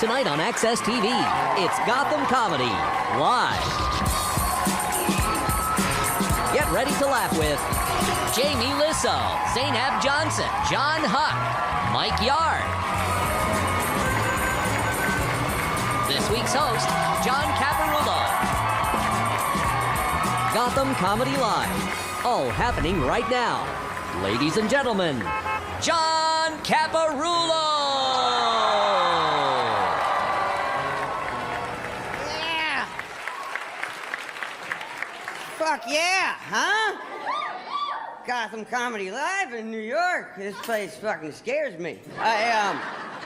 Tonight on Access TV, it's Gotham Comedy Live. Get ready to laugh with Jamie Lissow, Zainab Johnson, John Huck, Mike Yard. This week's host, John Caparulo. Gotham Comedy Live, all happening right now. Ladies and gentlemen, John Caparulo! Yeah! Fuck yeah, huh? Gotham Comedy Live in New York. This place fucking scares me.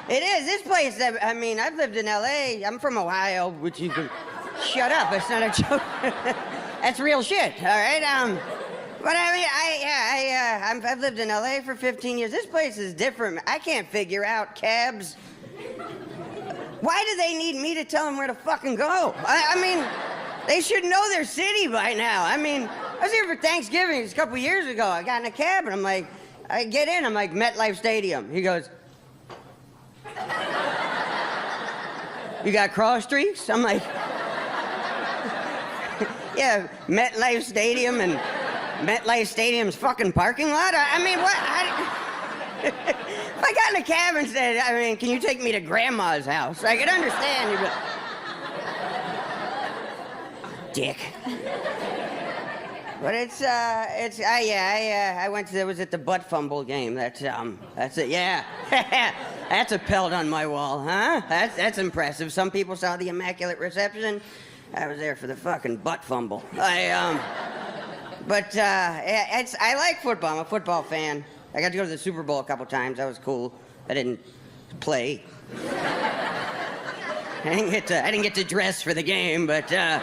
It is. This place, I mean, I've lived in L.A. I'm from Ohio, which you can... Shut up, it's not a joke. That's real shit, all right? But I mean, I've lived in L.A. for 15 years. This place is different. I can't figure out cabs. Why do they need me to tell them where to fucking go? I mean, they should know their city by now. I mean, I was here for Thanksgiving a couple years ago. I got in a cab and I'm like, I get in, I'm like, MetLife Stadium. He goes, you got cross streets? I'm like, yeah, MetLife Stadium and MetLife Stadium's fucking parking lot? I mean, what? If I got in a cab and said, I mean, can you take me to Grandma's house? I could understand you, but... Dick. But I went to, it was at the butt fumble game. That's it, yeah. That's a pelt on my wall, huh? That's impressive. Some people saw the Immaculate Reception. I was there for the fucking butt fumble. I like football. I'm a football fan. I got to go to the Super Bowl a couple times. That was cool. I didn't play. I didn't get to dress for the game, but I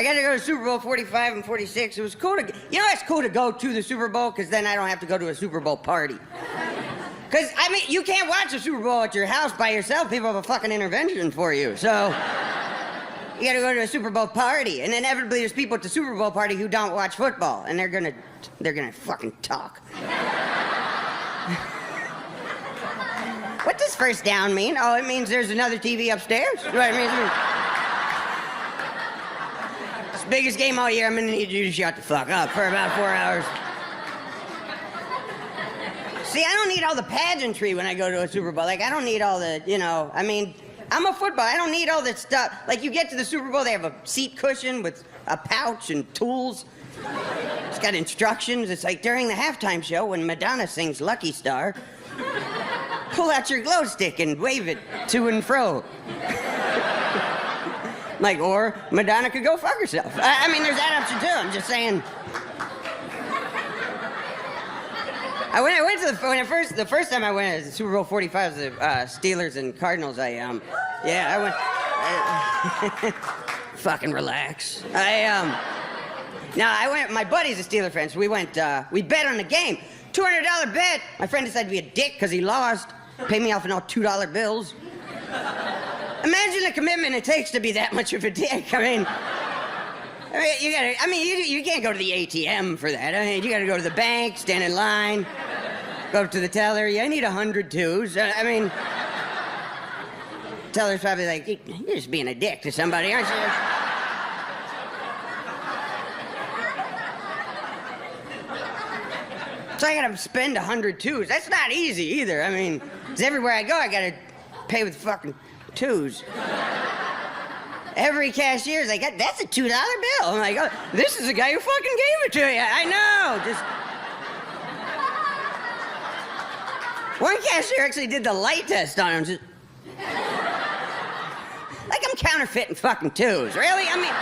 got to go to Super Bowl 45 and 46. It was cool to, you know, it's cool to go to the Super Bowl because then I don't have to go to a Super Bowl party. Because, I mean, you can't watch a Super Bowl at your house by yourself. People have a fucking intervention for you, so... You gotta go to a Super Bowl party, and inevitably there's people at the Super Bowl party who don't watch football, and they're gonna fucking talk. What does first down mean? Oh, it means there's another TV upstairs? Right, it means... It's the biggest game all year. I'm gonna need you to shut the fuck up for about 4 hours. See, I don't need all the pageantry when I go to a Super Bowl. Like, I don't need all the, you know, I mean... I'm a football. I don't need all that stuff. Like, you get to the Super Bowl, they have a seat cushion with a pouch and tools. It's got instructions. It's like during the halftime show when Madonna sings Lucky Star, pull out your glow stick and wave it to and fro. Like, or Madonna could go fuck herself. I mean, there's that option too. I'm just saying. The first time I went to the Super Bowl 45 was the Steelers and Cardinals. I went. Fucking relax. I went. My buddy's a Steeler fan, so we went. We bet on the game. $200 bet. My friend decided to be a dick because he lost. Paid me off in all $2 bills. Imagine the commitment it takes to be that much of a dick. I mean, you can't go to the ATM for that. I mean, you gotta go to the bank, stand in line, go up to the teller. Yeah, I need 100 twos. I mean, teller's probably like, you're just being a dick to somebody, aren't you? So I gotta spend 100 twos. That's not easy either. I mean, 'cause everywhere I go, I gotta pay with fucking twos. Every cashier's like, that's a $2 bill. I'm like, oh, this is the guy who fucking gave it to you. I know, just... One cashier actually did the light test on him. Just... Like I'm counterfeiting fucking twos, really? I mean...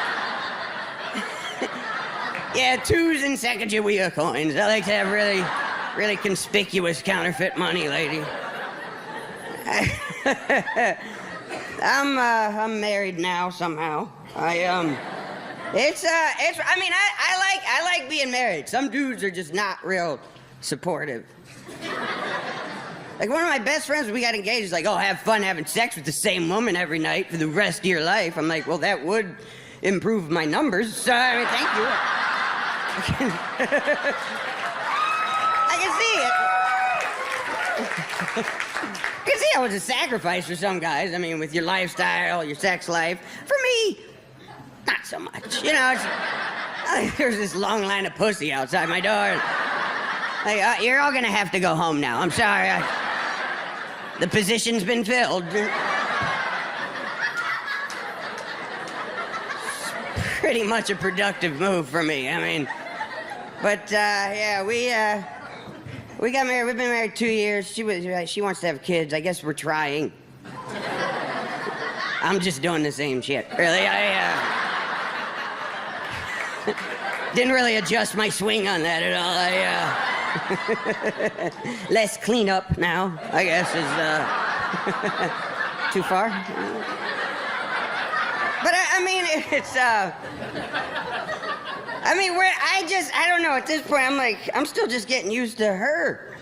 Yeah, twos and Sacagawea coins. I like to have really, really conspicuous counterfeit money, lady. I'm married now somehow. I like being married. Some dudes are just not real supportive. Like one of my best friends, we got engaged, he's like, oh, have fun having sex with the same woman every night for the rest of your life. I'm like, well, that would improve my numbers. So, I mean, thank you. I can see it. it was a sacrifice for some guys. I mean, with your lifestyle, your sex life. For me, not so much. You know, there's this long line of pussy outside my door. Like, you're all gonna have to go home now. I'm sorry. The position's been filled. Pretty much a productive move for me. I mean, but yeah, we got married. We've been married 2 years. She wants to have kids. I guess we're trying. I'm just doing the same shit. Really, I didn't really adjust my swing on that at all. Less cleanup now, I guess, is too far. But I mean, it's I mean, I don't know, at this point, I'm still just getting used to her.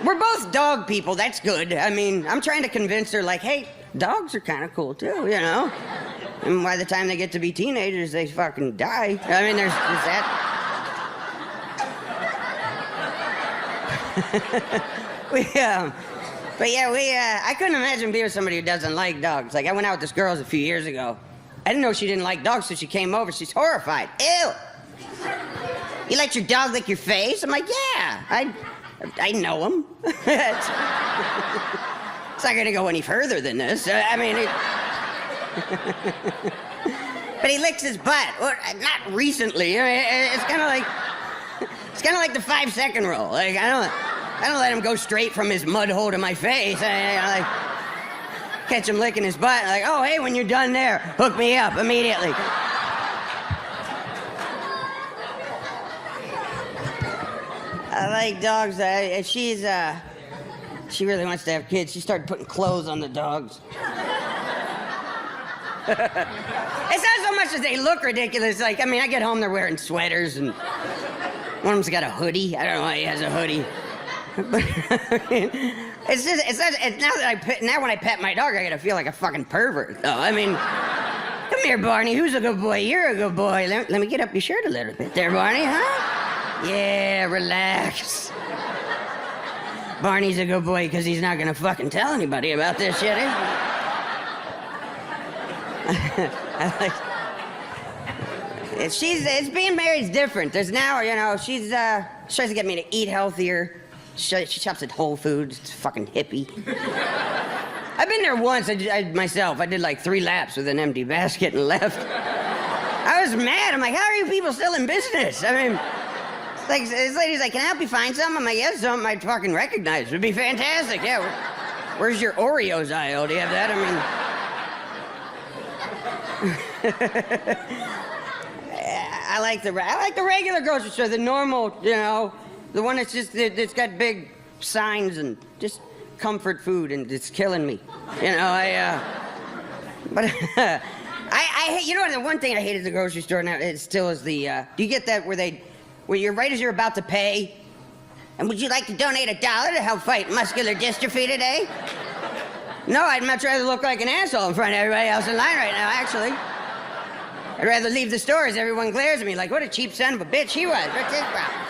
We're both dog people, that's good. I mean, I'm trying to convince her, like, hey, dogs are kind of cool too, you know? And by the time they get to be teenagers, they fucking die. I mean, there's that. But yeah, I couldn't imagine being with somebody who doesn't like dogs. Like, I went out with this girl a few years ago. I didn't know she didn't like dogs, so she came over. She's horrified. Ew. You let your dog lick your face? I'm like, yeah, I know him. It's not gonna go any further than this. I mean, but he licks his butt. Well, not recently. It's kind of like the 5-second rule. Like, I don't let him go straight from his mud hole to my face. I like catch him licking his butt. Like, oh, hey, when you're done there, hook me up immediately. I like dogs. She really wants to have kids. She started putting clothes on the dogs. It's not so much that they look ridiculous. Like, I mean, I get home, they're wearing sweaters, and one of them's got a hoodie. I don't know why he has a hoodie. But it's now when I pet my dog, I gotta feel like a fucking pervert. Though, I mean, come here, Barney. Who's a good boy? You're a good boy. Let me get up your shirt a little bit there, Barney, huh? Yeah, relax. Barney's a good boy because he's not gonna fucking tell anybody about this shit, is he? It's being married's different. There's now, you know, she tries to get me to eat healthier. She shops at Whole Foods. It's fucking hippie. I've been there once. Myself. I did like 3 laps with an empty basket and left. I was mad. I'm like, how are you people still in business? I mean, like, this lady's like, can I help you find something? I'm like, yes, something I'd fucking recognize. It'd be fantastic. Yeah. Where's your Oreos aisle? Do you have that? I like the regular grocery store, the normal, you know, the one that's got big signs and just comfort food, and it's killing me. You know, but I hate, you know, the one thing I hate at the grocery store now, it still is the, do you get that where you're right as you're about to pay, and would you like to donate $1 to help fight muscular dystrophy today? No, I'd much rather look like an asshole in front of everybody else in line right now, actually. I'd rather leave the store as everyone glares at me like, what a cheap son of a bitch he was. What's his problem?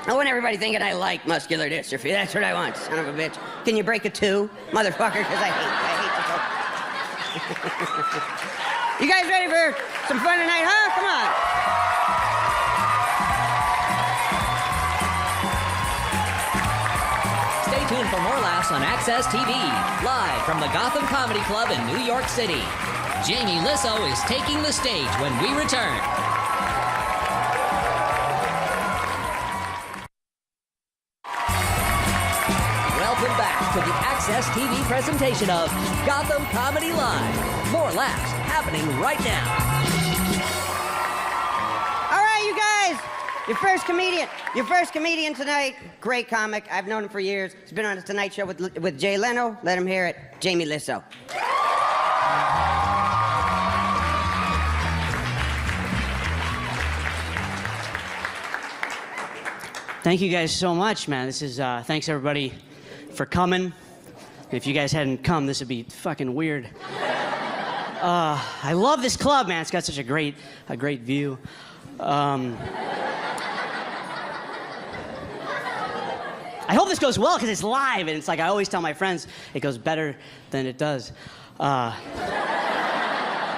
I want everybody thinking I like muscular dystrophy. That's what I want, son of a bitch. Can you break a 2, motherfucker? Because I hate the You guys ready for some fun tonight, huh? Come on. Stay tuned for more laughs on Access TV, live from the Gotham Comedy Club in New York City. Jamie Lissow is taking the stage when we return. Welcome back to the Access TV presentation of Gotham Comedy Live. More laughs happening right now. All right, you guys. Your first comedian tonight. Great comic. I've known him for years. He's been on the Tonight Show with Jay Leno. Let him hear it. Jamie Lissow. Thank you guys so much, man. This is, thanks everybody for coming. If you guys hadn't come, this would be fucking weird. I love this club, man. It's got such a great view. I hope this goes well because it's live, and it's like I always tell my friends, it goes better than it does. I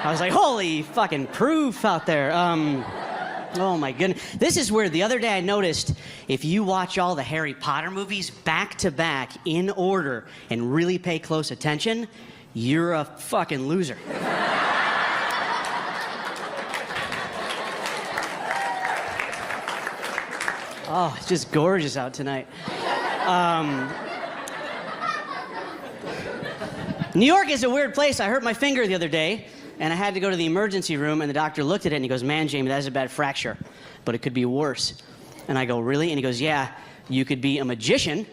was like, holy fucking proof out there. Oh my goodness. This is weird. The other day I noticed if you watch all the Harry Potter movies back to back in order and really pay close attention, you're a fucking loser. Oh, it's just gorgeous out tonight. New York is a weird place. I hurt my finger the other day, and I had to go to the emergency room, and the doctor looked at it, and he goes, man, Jamie, that is a bad fracture, but it could be worse. And I go, really? And he goes, yeah, you could be a magician.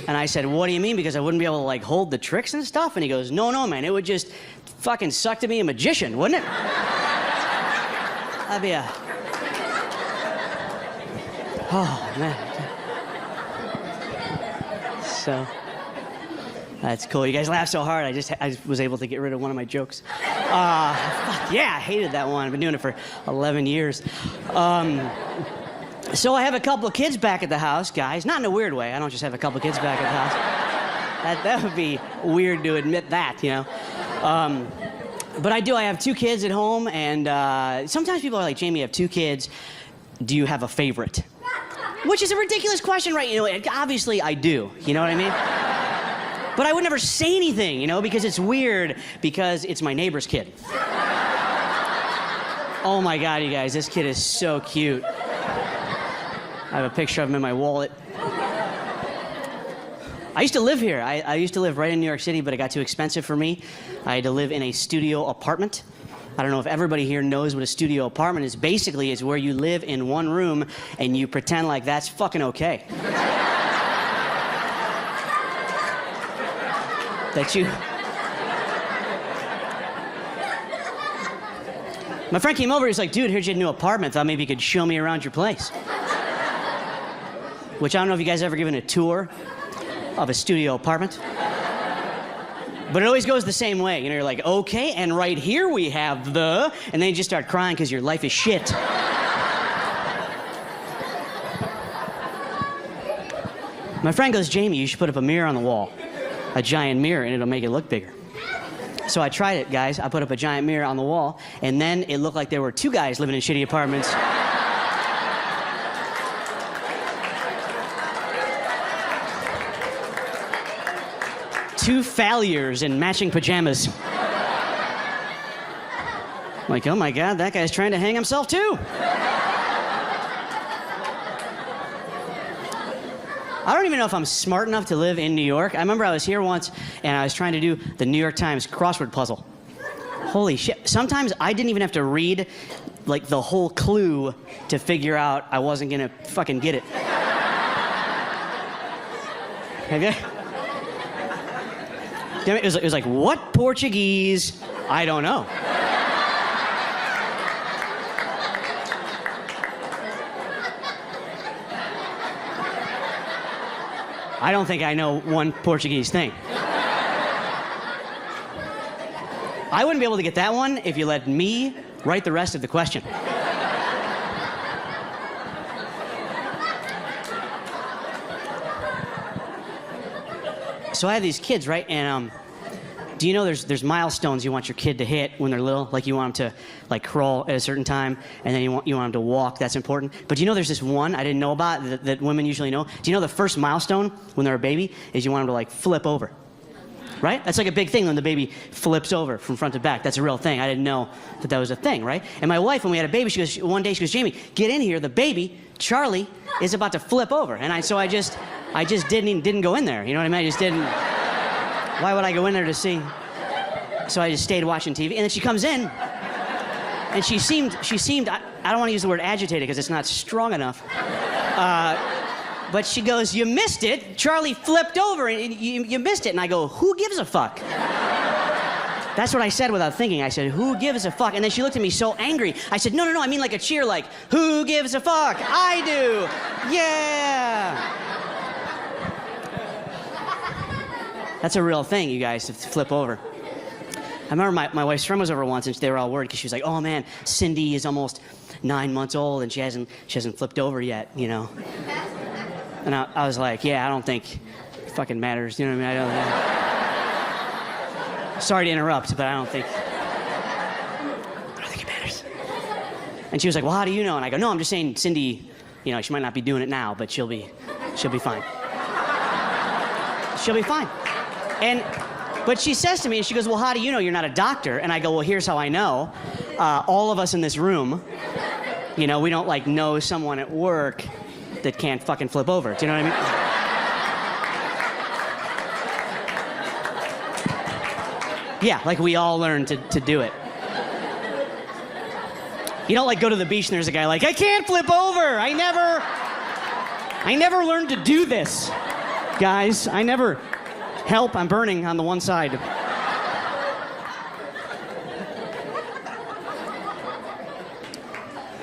And I said, what do you mean? Because I wouldn't be able to, like, hold the tricks and stuff? And he goes, no, man, it would just fucking suck to be a magician, wouldn't it? That'd be a... Oh, man. So... That's cool. You guys laugh so hard, I was able to get rid of one of my jokes. Fuck yeah, I hated that one. I've been doing it for 11 years. So I have a couple of kids back at the house, guys. Not in a weird way. I don't just have a couple of kids back at the house. That would be weird to admit that, you know. But I do. I have 2 kids at home, and sometimes people are like, Jamie, you have 2 kids. Do you have a favorite? Which is a ridiculous question, right? You know, obviously I do. You know what I mean? But I would never say anything, you know, because it's weird, because it's my neighbor's kid. Oh my God, you guys, this kid is so cute. I have a picture of him in my wallet. I used to live here. I used to live right in New York City, but it got too expensive for me. I had to live in a studio apartment. I don't know if everybody here knows what a studio apartment is. Basically, it's where you live in one room and you pretend like that's fucking okay. That you... My friend came over, he's like, dude, here's your new apartment. Thought maybe you could show me around your place. Which I don't know if you guys ever given a tour of a studio apartment. But it always goes the same way. You know, you're like, okay, and right here we have the... And then you just start crying because your life is shit. My friend goes, Jamie, you should put up a mirror on the wall. A giant mirror, and it'll make it look bigger. So I tried it, guys. I put up a giant mirror on the wall, and then it looked like there were 2 guys living in shitty apartments. 2 failures in matching pajamas. Like, oh my God, that guy's trying to hang himself too. I don't even know if I'm smart enough to live in New York. I remember I was here once, and I was trying to do the New York Times crossword puzzle. Holy shit. Sometimes I didn't even have to read, like, the whole clue to figure out I wasn't gonna fucking get it. Okay? Damn it, it was like, what Portuguese? I don't know. I don't think I know one Portuguese thing. I wouldn't be able to get that one if you let me write the rest of the question. So I have these kids, right? And do you know there's milestones you want your kid to hit when they're little? Like you want them to like crawl at a certain time, and then you want them to walk. That's important. But do you know there's this one I didn't know about that women usually know? Do you know the first milestone when they're a baby is you want them to like flip over? Right? That's like a big thing when the baby flips over from front to back. That's a real thing. I didn't know that was a thing, right? And my wife, when we had a baby, one day she goes, Jamie, get in here. The baby, Charlie, is about to flip over. And I just didn't go in there. You know what I mean? I just didn't. Why would I go in there to see? So I just stayed watching TV. And then she comes in, and she seemed, I don't want to use the word agitated because it's not strong enough. But she goes, you missed it. Charlie flipped over, and you missed it. And I go, who gives a fuck? That's what I said without thinking. I said, who gives a fuck? And then she looked at me so angry. I said, no, I mean like a cheer, like, who gives a fuck? I do. Yeah. That's a real thing, you guys, to flip over. I remember my wife's friend was over once, and they were all worried because she was like, oh man, Cindy is almost 9 months old, and she hasn't flipped over yet, you know. And I was like, yeah, I don't think it fucking matters. You know what I mean? I don't. Sorry to interrupt, but I don't think it matters. And she was like, well, how do you know? And I go, no, I'm just saying Cindy, you know, she might not be doing it now, but she'll be fine. She'll be fine. But she says to me, and she goes, well, how do you know? You're not a doctor. And I go, well, here's how I know. All of us in this room, you know, we don't like know someone at work that can't fucking flip over. Do you know what I mean? Yeah, like we all learn to do it. You don't like go to the beach and there's a guy like, I can't flip over. I never learned to do this, guys. I never. Help, I'm burning on the one side.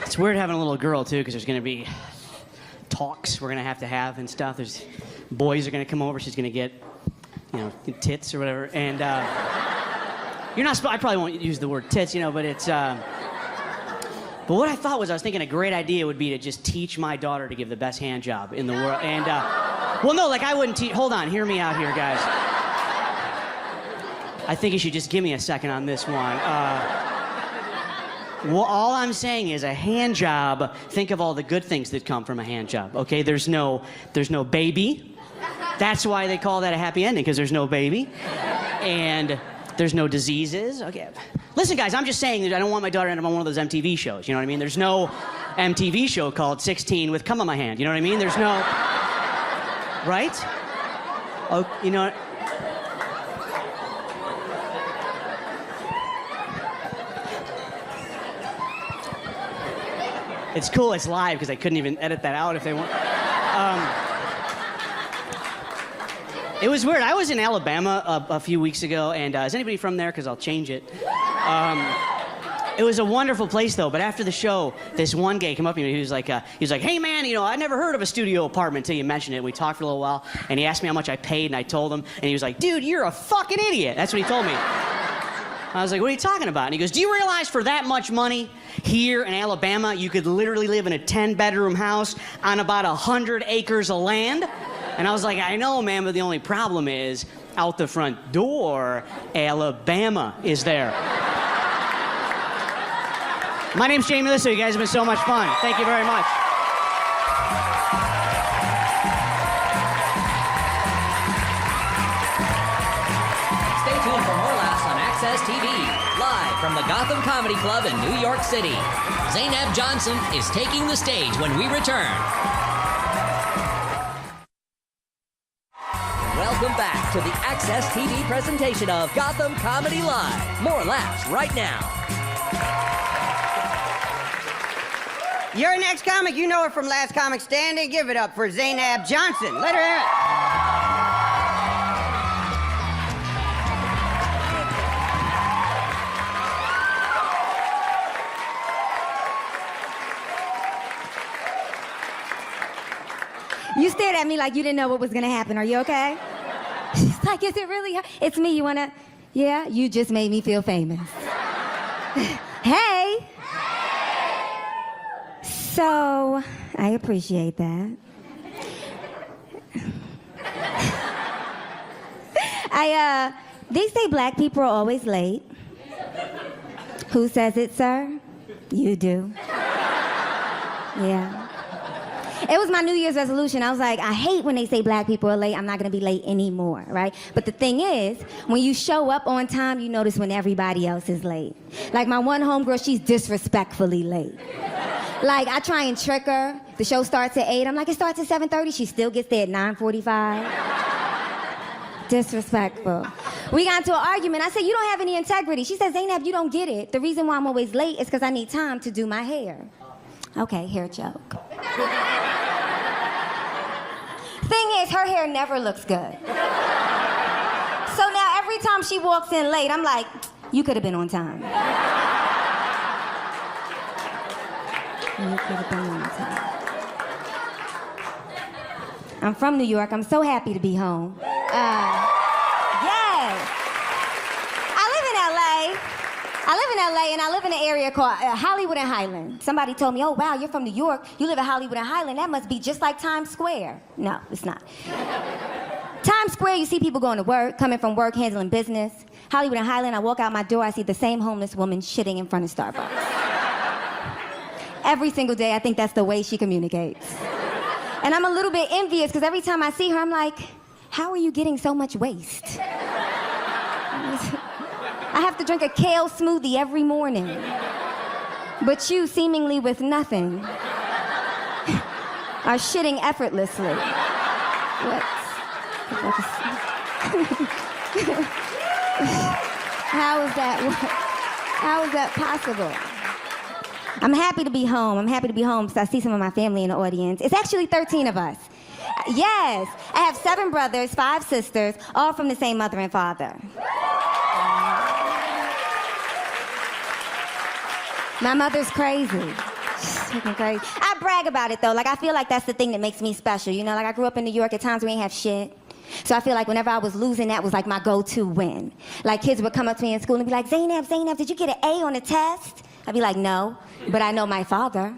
It's weird having a little girl, too, because there's going to be talks we're going to have and stuff. There's boys are going to come over. She's going to get, you know, tits or whatever. And you're not I probably won't use the word tits, you know, but it's... But what I thought was, I was thinking a great idea would be to just teach my daughter to give the best hand job in the world. And, well, no, like I wouldn't teach... Hold on, hear me out here, guys. I think you should just give me a second on this one. Well, all I'm saying is a hand job, think of all the good things that come from a hand job, okay? There's no baby. That's why they call that a happy ending, because there's no baby. And there's no diseases. Okay. Listen, guys, I'm just saying that I don't want my daughter to end up on one of those MTV shows, you know what I mean? There's no MTV show called 16 with cum on my hand, you know what I mean? There's no... Right? Oh, you know what? It's cool, it's live, because I couldn't even edit that out if they want. It was weird. I was in Alabama a few weeks ago, and is anybody from there? Because I'll change it. It was a wonderful place, though. But after the show, this one guy came up to me. He was like, "Hey, man, you know, I never heard of a studio apartment until you mentioned it." We talked for a little while, and he asked me how much I paid, and I told him, and he was like, "Dude, you're a fucking idiot." That's what he told me. I was like, "What are you talking about?" And he goes, "Do you realize for that much money here in Alabama, you could literally live in a 10-bedroom house on about 100 acres of land?" And I was like, "I know, man, but the only problem is out the front door, Alabama is there." My name's Jamie Lissow. You guys have been so much fun. Thank you very much. Stay tuned for more laughs on Access TV, live from the Gotham Comedy Club in New York City. Zainab Johnson is taking the stage when we return. Welcome back to the Access TV presentation of Gotham Comedy Live. More laughs right now. Your next comic, you know her from Last Comic Standing. Give it up for Zainab Johnson. Let her hear it. You stared at me like you didn't know what was gonna happen. Are you okay? She's like, is it really her? It's me. You wanna? Yeah, you just made me feel famous. Hey. So, I appreciate that. They say black people are always late. Who says it, sir? You do. Yeah. It was my New Year's resolution. I was like, I hate when they say black people are late. I'm not gonna be late anymore, right? But the thing is, when you show up on time, you notice when everybody else is late. Like my one homegirl, she's disrespectfully late. Like, I try and trick her. The show starts at 8. I'm like, it starts at 7:30. She still gets there at 9:45. Disrespectful. We got into an argument. I said, you don't have any integrity. She said, Zainab, you don't get it. The reason why I'm always late is because I need time to do my hair. Okay, hair joke. Thing is, her hair never looks good. So now every time she walks in late, I'm like, you could have been on time. You could have been on time. I'm from New York. I'm so happy to be home. Yes. I live in LA. I live in LA and I live in an area called Hollywood and Highland. Somebody told me, oh wow, you're from New York, you live in Hollywood and Highland, that must be just like Times Square. No, it's not. Times Square, you see people going to work, coming from work, handling business. Hollywood and Highland, I walk out my door, I see the same homeless woman shitting in front of Starbucks. Every single day, I think that's the way she communicates. And I'm a little bit envious because every time I see her, I'm like, how are you getting so much waste? I have to drink a kale smoothie every morning. But you, seemingly with nothing, are shitting effortlessly. How is that possible? I'm happy to be home. I'm happy to be home because I see some of my family in the audience. It's actually 13 of us. Yes, I have 7 brothers, 5 sisters, all from the same mother and father. My mother's crazy. She's freaking crazy. I brag about it though. Like, I feel like that's the thing that makes me special. You know, like I grew up in New York. At times we ain't have shit. So I feel like whenever I was losing, that was like my go-to win. Like kids would come up to me in school and be like, Zainab, did you get an A on the test? I'd be like, no, but I know my father.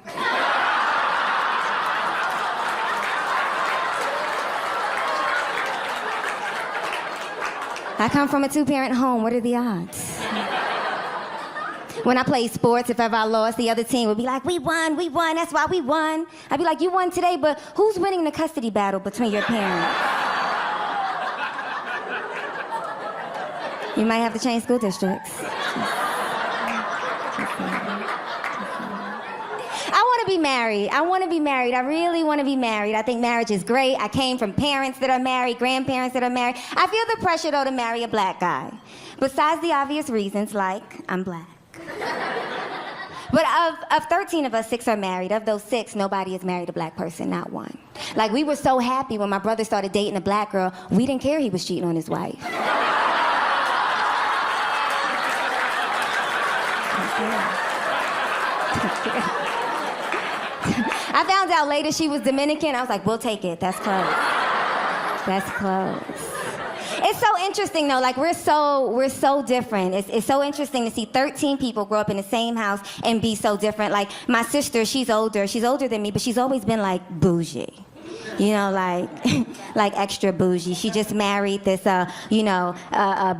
I come from a 2-parent home. What are the odds? When I played sports, if ever I lost, the other team would be like, we won, that's why we won. I'd be like, you won today, but who's winning the custody battle between your parents? You might have to change school districts. I want to be married. I really want to be married. I think marriage is great. I came from parents that are married, grandparents that are married. I feel the pressure, though, to marry a black guy. Besides the obvious reasons, like I'm black. But of 13 of us, 6 are married. Of those 6, nobody has married a black person, not one. Like, we were so happy when my brother started dating a black girl, we didn't care he was cheating on his wife. I found out later she was Dominican. I was like, we'll take it. That's close. That's close. It's so interesting though, like we're so different. It's so interesting to see 13 people grow up in the same house and be so different. Like my sister, she's older than me, but she's always been like bougie. You know, like extra bougie. She just married this, a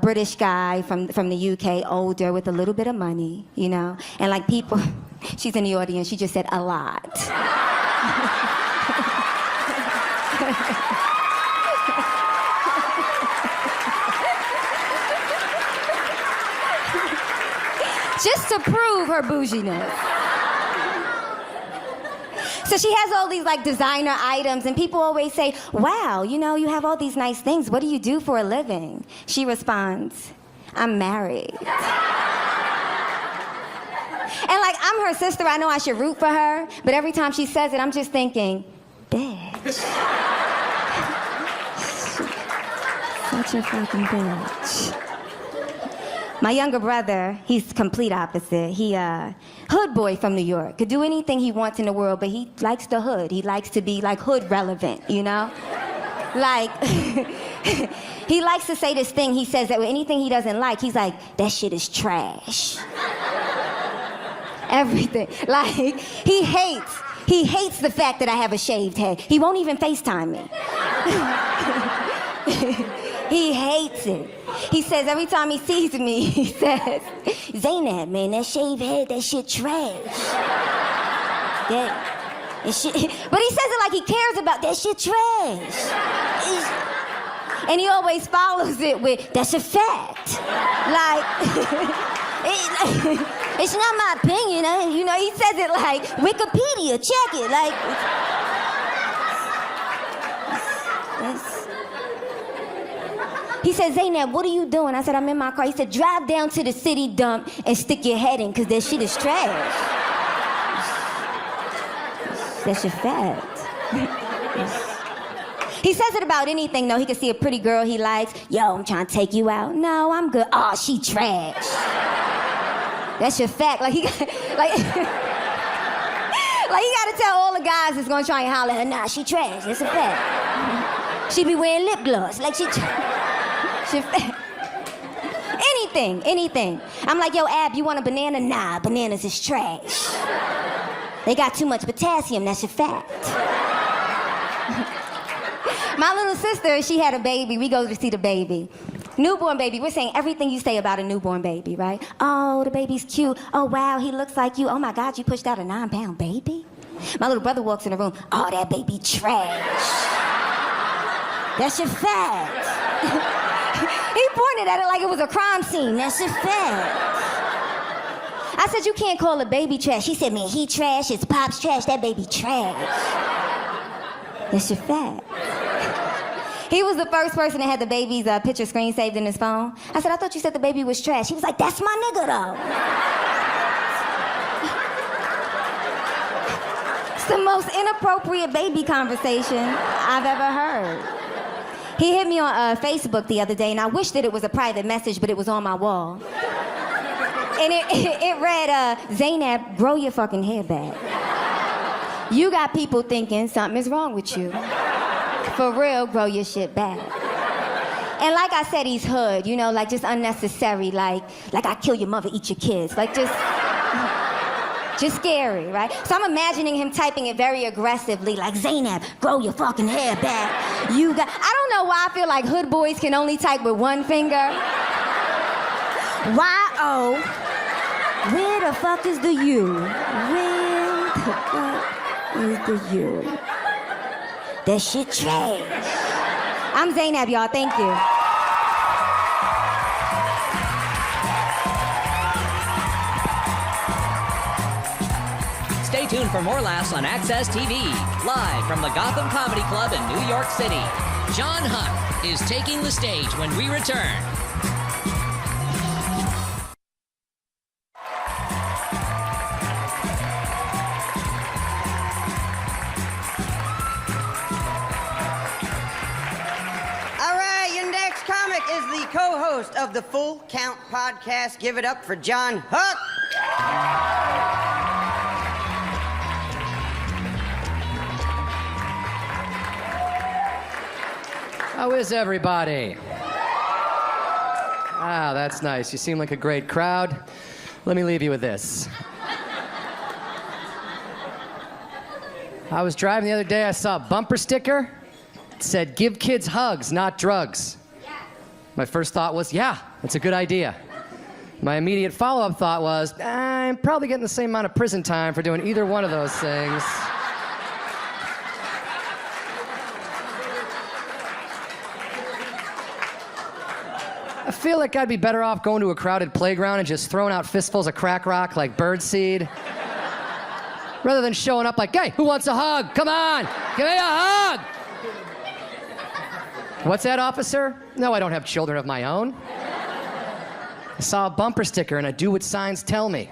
British guy from the UK, older with a little bit of money, you know? And like people, she's in the audience, she just said a lot. Just to prove her bouginess. So she has all these like designer items and people always say, wow, you know, you have all these nice things. What do you do for a living? She responds, I'm married. And like, I'm her sister, I know I should root for her, but every time she says it, I'm just thinking, bitch. Such a fucking bitch. My younger brother, he's complete opposite. He hood boy from New York. Could do anything he wants in the world, but he likes the hood. He likes to be like hood relevant, you know? Like, he likes to say this thing. He says that with anything he doesn't like, he's like, that shit is trash. Everything. Like, he hates the fact that I have a shaved head. He won't even FaceTime me. He hates it. He says every time he sees me, he says, Zainab, man, that shaved head, that shit trash. That shit. But he says it like he cares about that shit trash. And he always follows it with, that's a fact. Like, it's not my opinion. You know, he says it like, Wikipedia, check it. Like, he said, Zainab, what are you doing? I said, I'm in my car. He said, drive down to the city dump and stick your head in, because that shit is trash. That's your fact. He says it about anything, though. He can see a pretty girl he likes. Yo, I'm trying to take you out. No, I'm good. Oh, she trash. That's your fact. Like, he got to tell all the guys that's going to try and holler at her, nah, she trash. That's a fact. She be wearing lip gloss. Like, Any anything. I'm like, yo, Ab, you want a banana? Nah, bananas is trash. They got too much potassium, that's a fact. My little sister, she had a baby. We go to see the baby. Newborn baby, we're saying everything you say about a newborn baby, right? Oh, the baby's cute. Oh, wow, he looks like you. Oh, my God, you pushed out a 9-pound baby? My little brother walks in the room. Oh, that baby trash. That's your fact. He pointed at it like it was a crime scene. That's your fact. I said, you can't call a baby trash. He said, man, he trash, his pop's trash, that baby trash. That's your fact. He was the first person that had the baby's picture screen saved in his phone. I said, I thought you said the baby was trash. He was like, that's my nigga, though. It's the most inappropriate baby conversation I've ever heard. He hit me on Facebook the other day, and I wish that it was a private message, but it was on my wall. And it read, Zainab, grow your fucking hair back. You got people thinking something is wrong with you. For real, grow your shit back. And like I said, he's hood, you know, like just unnecessary, like I kill your mother, eat your kids. Like just scary, right? So I'm imagining him typing it very aggressively, like, Zainab, grow your fucking hair back. I don't know why I feel like hood boys can only type with one finger. Y-O. Where the fuck is the U? Where the fuck is the U? That shit trash. I'm Zainab, y'all. Thank you. Stay tuned for more laughs on Access TV. Live from the Gotham Comedy Club in New York City. John Huck is taking the stage when we return. Is the co-host of the Full Count podcast. Give it up for John Huck. How is everybody? Ah, that's nice. You seem like a great crowd. Let me leave you with this. I was driving the other day, I saw a bumper sticker. It said, give kids hugs, not drugs. My first thought was, yeah, that's a good idea. My immediate follow-up thought was, I'm probably getting the same amount of prison time for doing either one of those things. I feel like I'd be better off going to a crowded playground and just throwing out fistfuls of crack rock like birdseed, rather than showing up like, hey, who wants a hug? Come on, give me a hug! What's that, officer? No, I don't have children of my own. I saw a bumper sticker and I do what signs tell me.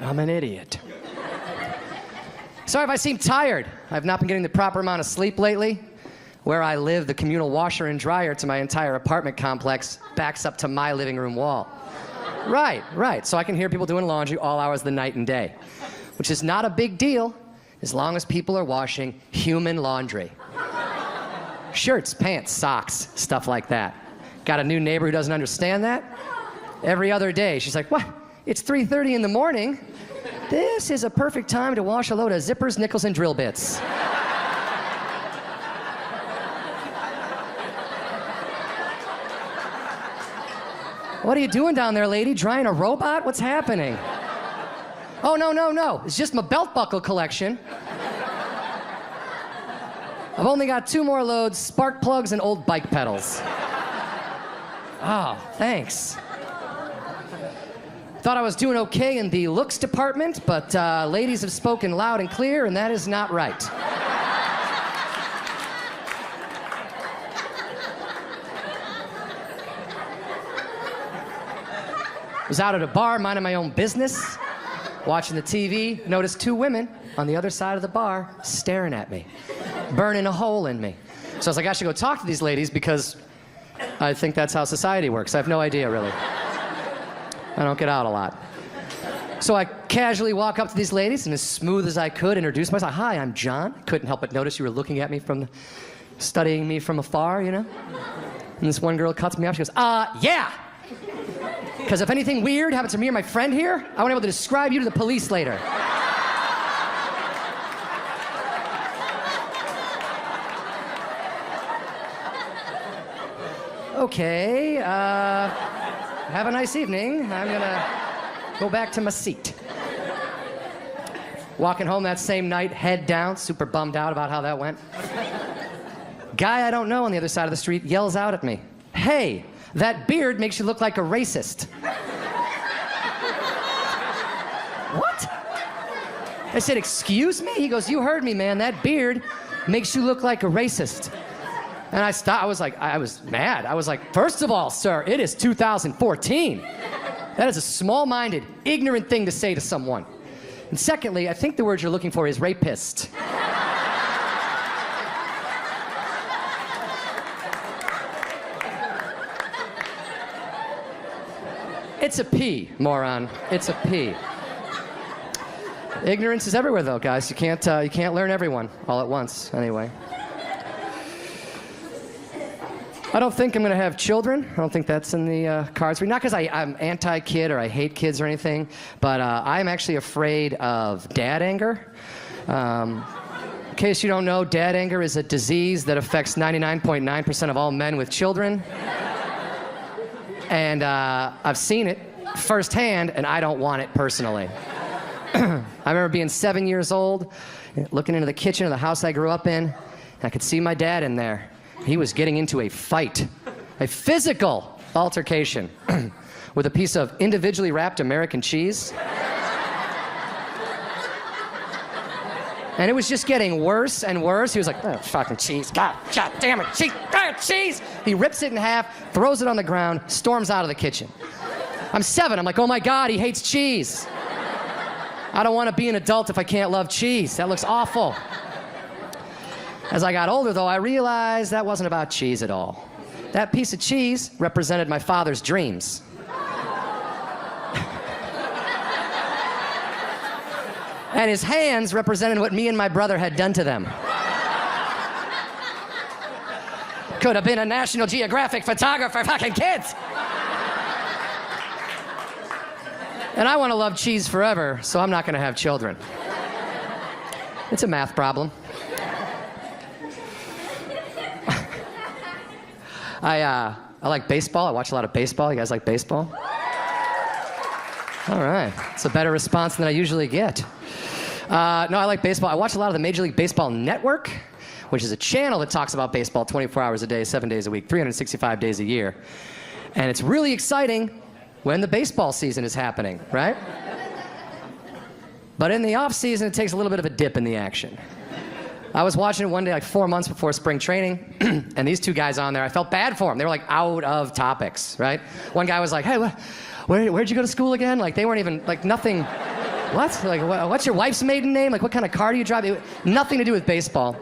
I'm an idiot. Sorry if I seem tired. I've not been getting the proper amount of sleep lately. Where I live, the communal washer and dryer to my entire apartment complex backs up to my living room wall. Right. So I can hear people doing laundry all hours of the night and day, which is not a big deal as long as people are washing human laundry. Shirts, pants, socks, stuff like that. Got a new neighbor who doesn't understand that? Every other day, she's like, what? It's 3:30 in the morning. This is a perfect time to wash a load of zippers, nickels, and drill bits. What are you doing down there, lady? Drying a robot? What's happening? Oh, no. It's just my belt buckle collection. I've only got 2 more loads, spark plugs and old bike pedals. Oh, thanks. Thought I was doing okay in the looks department, but ladies have spoken loud and clear, and that is not right. Was out at a bar, minding my own business, watching the TV, noticed 2 women on the other side of the bar staring at me, burning a hole in me. So I was like, I should go talk to these ladies because I think that's how society works. I have no idea, really. I don't get out a lot. So I casually walk up to these ladies and as smooth as I could introduce myself. Hi, I'm John. Couldn't help but notice you were looking at me studying me from afar, you know? And this one girl cuts me off. She goes, yeah. Because if anything weird happens to me or my friend here, I won't be able to describe you to the police later. Okay, have a nice evening. I'm gonna go back to my seat. Walking home that same night, head down, super bummed out about how that went. Guy I don't know on the other side of the street yells out at me, "Hey, that beard makes you look like a racist." What? I said, "Excuse me?" He goes, "You heard me, man. That beard makes you look like a racist." And I stopped. I was mad. I was like, "First of all, sir, it is 2014. That is a small-minded, ignorant thing to say to someone. And secondly, I think the word you're looking for is rapist." It's a P, moron. It's a P. Ignorance is everywhere, though, guys. You can't learn everyone all at once, anyway. I don't think I'm going to have children. I don't think that's in the cards for me. Not because I'm anti-kid or I hate kids or anything, but I'm actually afraid of dad anger. In case you don't know, dad anger is a disease that affects 99.9% of all men with children. And I've seen it firsthand, and I don't want it personally. I remember being 7 years old, looking into the kitchen of the house I grew up in, and I could see my dad in there. He was getting into a fight, a physical altercation with a piece of individually wrapped American cheese. And it was just getting worse and worse. He was like, "Oh, fucking cheese. God damn it, cheese, cheese." He rips it in half, throws it on the ground, storms out of the kitchen. I'm 7. I'm like, "Oh my God, he hates cheese. I don't want to be an adult if I can't love cheese. That looks awful." As I got older, though, I realized that wasn't about cheese at all. That piece of cheese represented my father's dreams. And his hands represented what me and my brother had done to them. Could have been a National Geographic photographer, fucking kids. And I want to love cheese forever, so I'm not going to have children. It's a math problem. I like baseball. I watch a lot of baseball. You guys like baseball? All right. It's a better response than I usually get. No, I like baseball. I watch a lot of the Major League Baseball Network, which is a channel that talks about baseball 24 hours a day, 7 days a week, 365 days a year. And it's really exciting when the baseball season is happening, right? But in the off season, it takes a little bit of a dip in the action. I was watching it one day, like 4 months before spring training, and these two guys on there, I felt bad for them. They were like out of topics, right? One guy was like, "Hey, where'd you go to school again?" Like they weren't even, like nothing, what? Like what's your wife's maiden name? Like what kind of car do you drive? Nothing to do with baseball.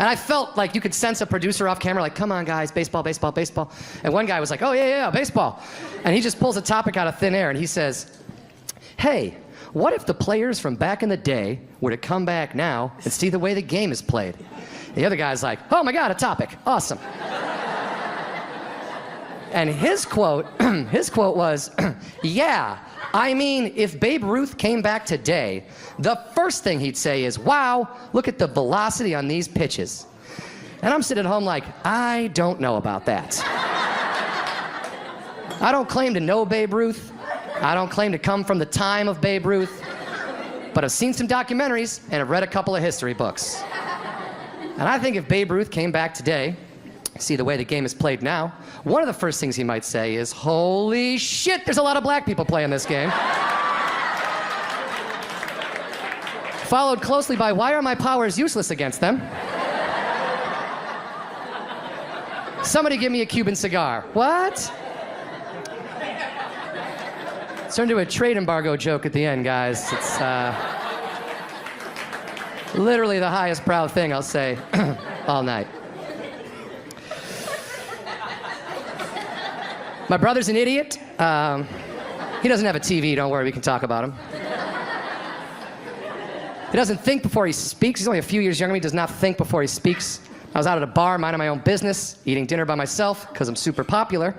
And I felt like you could sense a producer off camera, like, "Come on guys, baseball, baseball, baseball." And one guy was like, "Oh yeah, baseball." And he just pulls a topic out of thin air and he says, "Hey, what if the players from back in the day were to come back now and see the way the game is played?" The other guy's like, "Oh my God, a topic, awesome." And his quote was, "Yeah, I mean, if Babe Ruth came back today, the first thing he'd say is, 'Wow, look at the velocity on these pitches.'" And I'm sitting at home like, I don't know about that. I don't claim to know Babe Ruth. I don't claim to come from the time of Babe Ruth, but I've seen some documentaries and I've read a couple of history books. And I think if Babe Ruth came back today, see the way the game is played now, one of the first things he might say is, "Holy shit, there's a lot of black people playing this game." Followed closely by, "Why are my powers useless against them?" "Somebody give me a Cuban cigar." What? Turned into a trade embargo joke at the end, guys. It's literally the highest proud thing I'll say all night. My brother's an idiot. He doesn't have a TV, don't worry, we can talk about him. He doesn't think before he speaks. He's only a few years younger than me, does not think before he speaks. I was out at a bar, minding my own business, eating dinner by myself, because I'm super popular.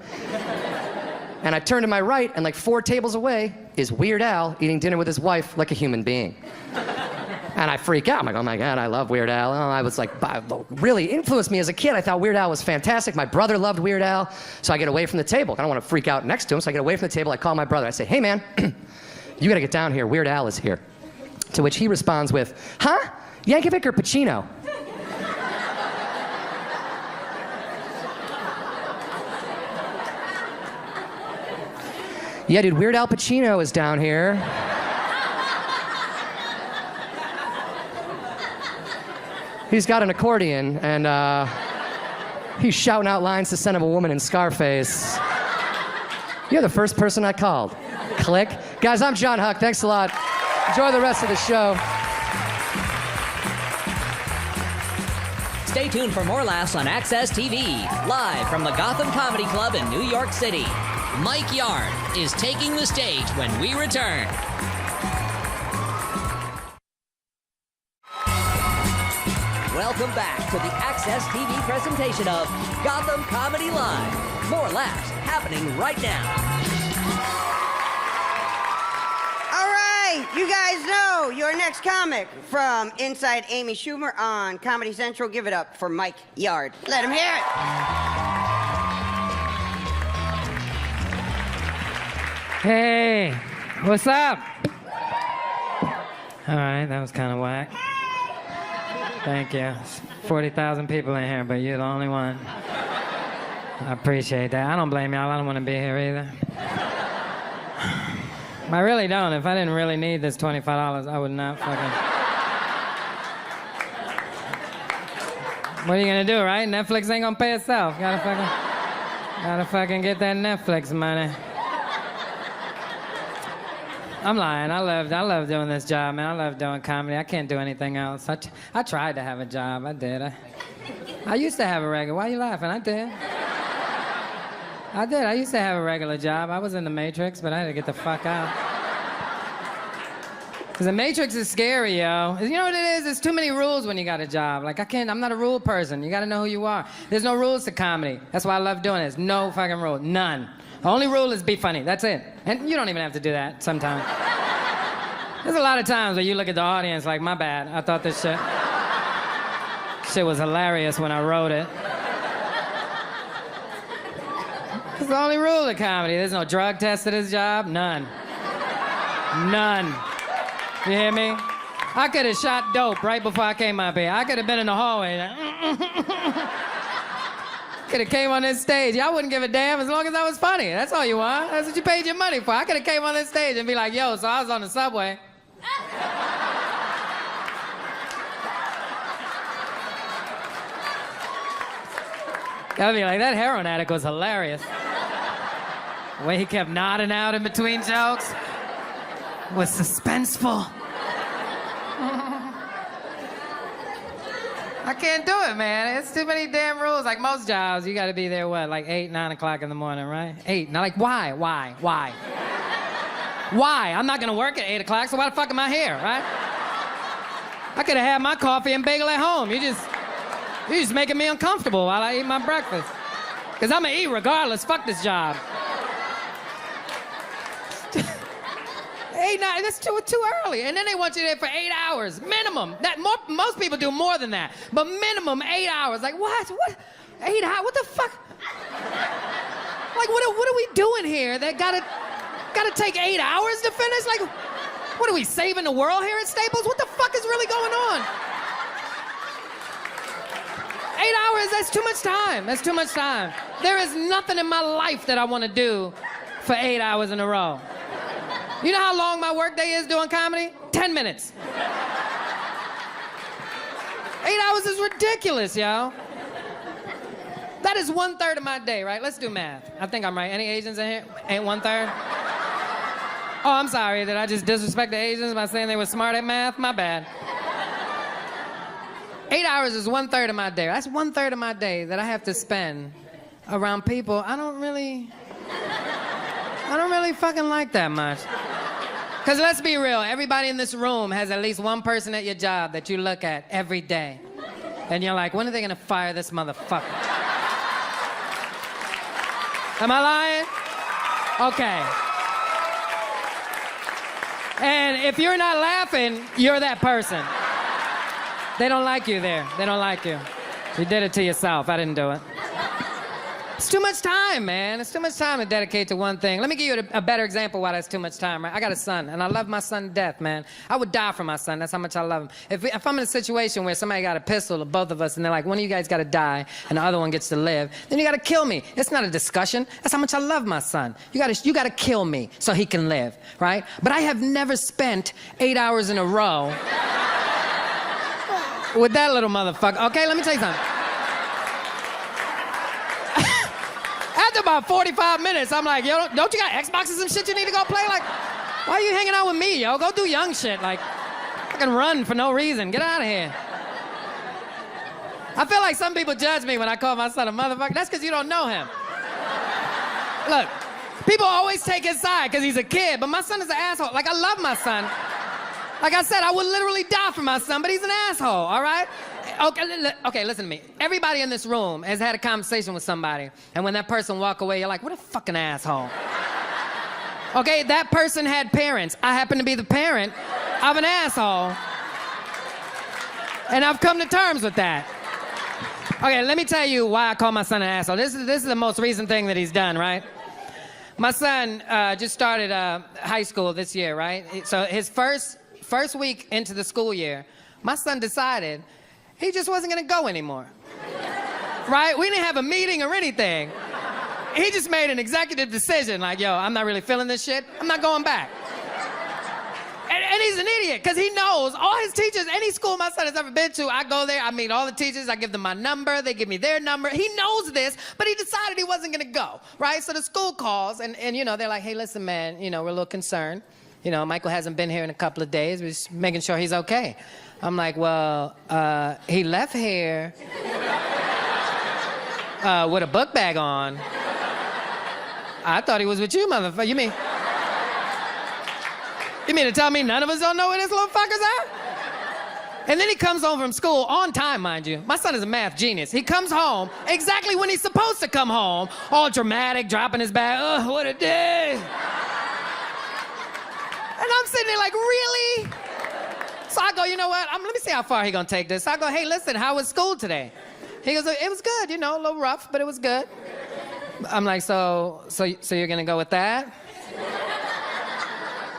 and I turn to my right, and like 4 tables away is Weird Al eating dinner with his wife like a human being. And I freak out. I'm like, oh my God, I love Weird Al. Oh, I was like, really influenced me as a kid. I thought Weird Al was fantastic. My brother loved Weird Al. So I get away from the table. I don't want to freak out next to him. So I get away from the table. I call my brother. I say, hey man, you got to get down here. Weird Al is here. To which he responds with, huh? Yankovic or Pacino? Yeah, dude, Weird Al Pacino is down here. He's got an accordion, and he's shouting out lines to Son of a Woman in Scarface. You're the first person I called. Click. Guys, I'm John Huck. Thanks a lot. Enjoy the rest of the show. Stay tuned for more laughs on Access TV, live from the Gotham Comedy Club in New York City. Mike Yard is taking the stage when we return. Welcome back to the Access TV presentation of Gotham Comedy Live. More laughs happening right now. All right, you guys know your next comic from Inside Amy Schumer on Comedy Central. Give it up for Mike Yard. Let him hear it. Hey, what's up? All right, that was kind of whack. Thank you. 40,000 people in here, but you're the only one. I appreciate that. I don't blame y'all. I don't want to be here either. I really don't. If I didn't really need this $25, I would not fucking... What are you gonna do, right? Netflix ain't gonna pay itself. Gotta fucking get that Netflix money. I'm lying. I love doing this job, man. I love doing comedy. I can't do anything else. I tried to have a job. I did. I used to have a regular... Why are you laughing? I did. I used to have a regular job. I was in the Matrix, but I had to get the fuck out. Because the Matrix is scary, yo. You know what it is? There's too many rules when you got a job. Like, I'm not a rule person. You gotta know who you are. There's no rules to comedy. That's why I love doing it. There's no fucking rule. None. The only rule is be funny. That's it. And you don't even have to do that sometimes. There's a lot of times where you look at the audience like, my bad. I thought this shit was hilarious when I wrote it. It's the only rule of comedy. There's no drug test to this job. None. None. You hear me? I could have shot dope right before I came up here. I could have been in the hallway. Could have came on this stage. Y'all wouldn't give a damn as long as I was funny. That's all you want. That's what you paid your money for. I could have came on this stage and be like, yo, so I was on the subway. I'd be like, that heroin addict was hilarious. The way he kept nodding out in between jokes was suspenseful. I can't do it, man. It's too many damn rules. Like most jobs, you gotta be there, what, like 8, 9 o'clock in the morning, right? 8. Now, like, why? Why? I'm not gonna work at 8 o'clock, so why the fuck am I here, right? I could have had my coffee and bagel at home. You're just making me uncomfortable while I eat my breakfast. Because I'm gonna eat regardless. Fuck this job. 8, 9, that's too early. And then they want you there for 8 hours, minimum. Most people do more than that, but minimum 8 hours. Like, what? 8 hours? What the fuck? Like, what are we doing here that gotta take 8 hours to finish? Like, what are we, saving the world here at Staples? What the fuck is really going on? 8 hours, that's too much time. That's too much time. There is nothing in my life that I want to do for 8 hours in a row. You know how long my workday is doing comedy? 10 minutes. 8 hours is ridiculous, yo. That is 1/3 of my day, right? Let's do math. I think I'm right. Any Asians in here? Ain't 1/3? Oh, I'm sorry. Did I just disrespect the Asians by saying they were smart at math? My bad. 8 hours is 1/3 of my day. That's 1/3 of my day that I have to spend around people I don't really fucking like that much. Because let's be real, everybody in this room has at least one person at your job that you look at every day. And you're like, when are they gonna fire this motherfucker? Am I lying? Okay. And if you're not laughing, you're that person. They don't like you there. They don't like you. You did it to yourself. I didn't do it. It's too much time, man. It's too much time to dedicate to one thing. Let me give you a better example why that's too much time, right? I got a son, and I love my son to death, man. I would die for my son. That's how much I love him. If I'm in a situation where somebody got a pistol of both of us, and they're like, one of you guys got to die, and the other one gets to live, then you got to kill me. It's not a discussion. That's how much I love my son. You got to kill me so he can live, right? But I have never spent 8 hours in a row with that little motherfucker. Okay, let me tell you something. After about 45 minutes, I'm like, yo, don't you got Xboxes and shit you need to go play? Like, why are you hanging out with me, yo? Go do young shit. Like, I can run for no reason. Get out of here. I feel like some people judge me when I call my son a motherfucker. That's because you don't know him. Look, people always take his side because he's a kid, but my son is an asshole. Like, I love my son. Like I said, I would literally die for my son, but he's an asshole, all right? Okay, listen to me. Everybody in this room has had a conversation with somebody, and when that person walk away, you're like, what a fucking asshole. Okay, that person had parents. I happen to be the parent of an asshole, and I've come to terms with that. Okay, let me tell you why I call my son an asshole. This is the most recent thing that he's done, right? My son just started high school this year, right? So his first week into the school year, my son decided he just wasn't gonna go anymore. Right? We didn't have a meeting or anything. He just made an executive decision like, yo, I'm not really feeling this shit. I'm not going back. And he's an idiot, because he knows all his teachers, any school my son has ever been to, I go there, I meet all the teachers, I give them my number, they give me their number. He knows this, but he decided he wasn't gonna go, right? So the school calls, and you know, they're like, hey, listen, man, you know, we're a little concerned. You know, Michael hasn't been here in a couple of days. We're just making sure he's okay. I'm like, well, he left here with a book bag on. I thought he was with you, motherfucker. You mean to tell me none of us don't know where this little fucker's at? And then he comes home from school on time, mind you. My son is a math genius. He comes home exactly when he's supposed to come home, all dramatic, dropping his bag. Ugh, what a day. And I'm sitting there like, really? So I go, you know what? Let me see how far he gonna take this. So I go, hey, listen, how was school today? He goes, it was good, you know, a little rough, but it was good. I'm like, so you're gonna go with that?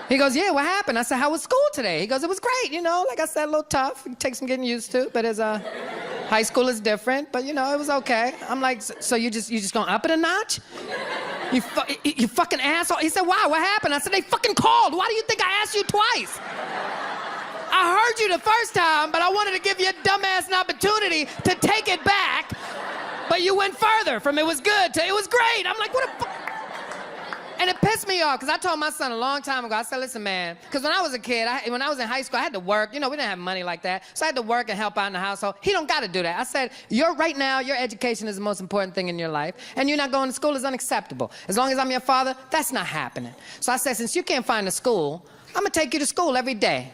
He goes, yeah, what happened? I said, how was school today? He goes, it was great, you know, like I said, a little tough. It takes some getting used to, but as high school is different, but you know, it was okay. I'm like, so you just gonna up it a notch? You fucking asshole. He said, why? What happened? I said, they fucking called. Why do you think I asked you twice? I heard you the first time, but I wanted to give you a dumbass an opportunity to take it back, but you went further from it was good to it was great. I'm like, what a fuck? And it pissed me off, because I told my son a long time ago, I said, listen, man, because when I was a kid, when I was in high school, I had to work. You know, we didn't have money like that. So I had to work and help out in the household. He don't got to do that. I said, right now, your education is the most important thing in your life, and you're not going to school is unacceptable. As long as I'm your father, that's not happening. So I said, since you can't find a school, I'm going to take you to school every day,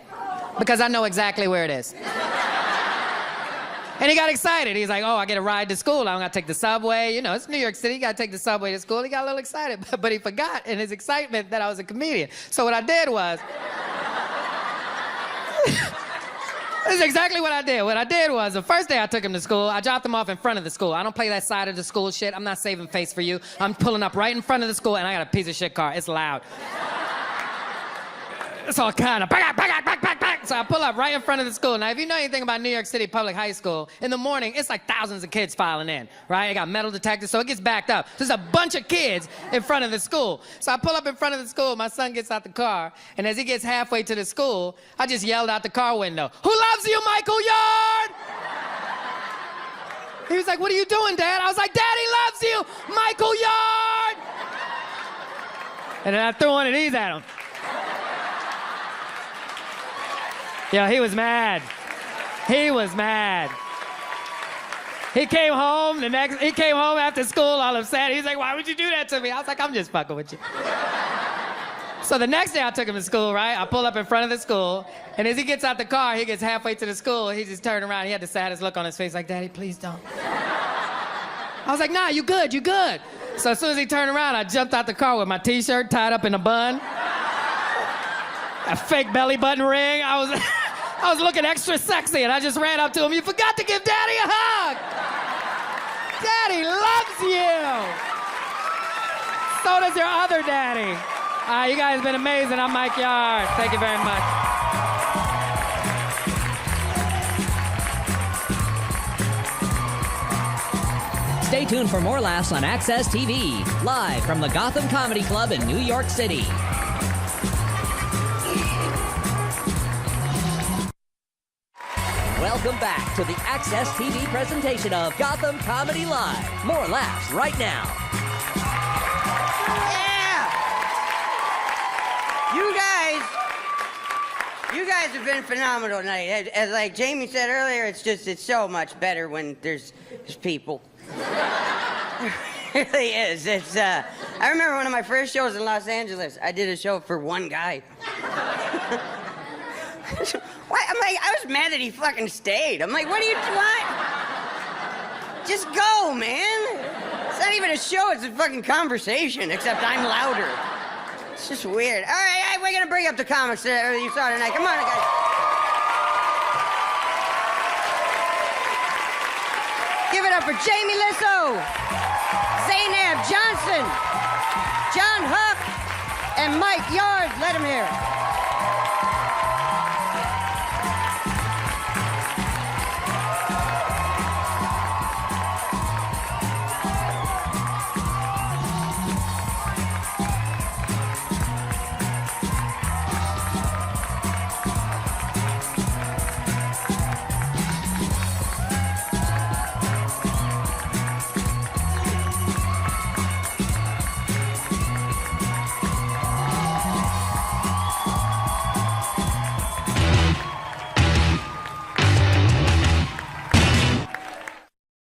because I know exactly where it is. And he got excited. He's like, oh, I get a ride to school. I don't got to take the subway. You know, it's New York City. You got to take the subway to school. He got a little excited, but he forgot in his excitement that I was a comedian. So what I did was, this is exactly what I did. What I did was, the first day I took him to school, I dropped him off in front of the school. I don't play that side of the school shit. I'm not saving face for you. I'm pulling up right in front of the school, and I got a piece of shit car. It's loud. It's all kind of back. So I pull up right in front of the school. Now, if you know anything about New York City public high school, in the morning, it's like thousands of kids filing in, right? It got metal detectors, so it gets backed up. There's a bunch of kids in front of the school. So I pull up in front of the school. My son gets out the car, and as he gets halfway to the school, I just yelled out the car window, "Who loves you, Michael Yard?" He was like, "What are you doing, Dad?" I was like, "Daddy loves you, Michael Yard!" And then I threw one of these at him. Yo, he was mad. He was mad. He came home after school all upset. He's like, why would you do that to me? I was like, I'm just fucking with you. So the next day I took him to school, right? I pull up in front of the school, and as he gets out the car, he gets halfway to the school, he just turned around, he had the saddest look on his face, like, Daddy, please don't. I was like, nah, you good, you good. So as soon as he turned around, I jumped out the car with my t-shirt tied up in a bun, a fake belly button ring. I was looking extra sexy, and I just ran up to him. You forgot to give Daddy a hug. Daddy loves you. So does your other daddy. You guys have been amazing. I'm Mike Yard. Thank you very much. Stay tuned for more laughs on Access TV, live from the Gotham Comedy Club in New York City. Welcome back to the Access TV presentation of Gotham Comedy Live. More laughs right now. Yeah! You guys have been phenomenal tonight. As like Jamie said earlier, it's so much better when there's people. It really is. I remember one of my first shows in Los Angeles. I did a show for one guy. What? I'm like, I was mad that he fucking stayed. I'm like, what do you want? Just go, man. It's not even a show, it's a fucking conversation, except I'm louder. It's just weird. All right, we're gonna bring up the comics that you saw tonight. Come on, guys. Give it up for Jamie Lissow, Zainab Johnson, John Huck, and Mike Yard. Let him hear it.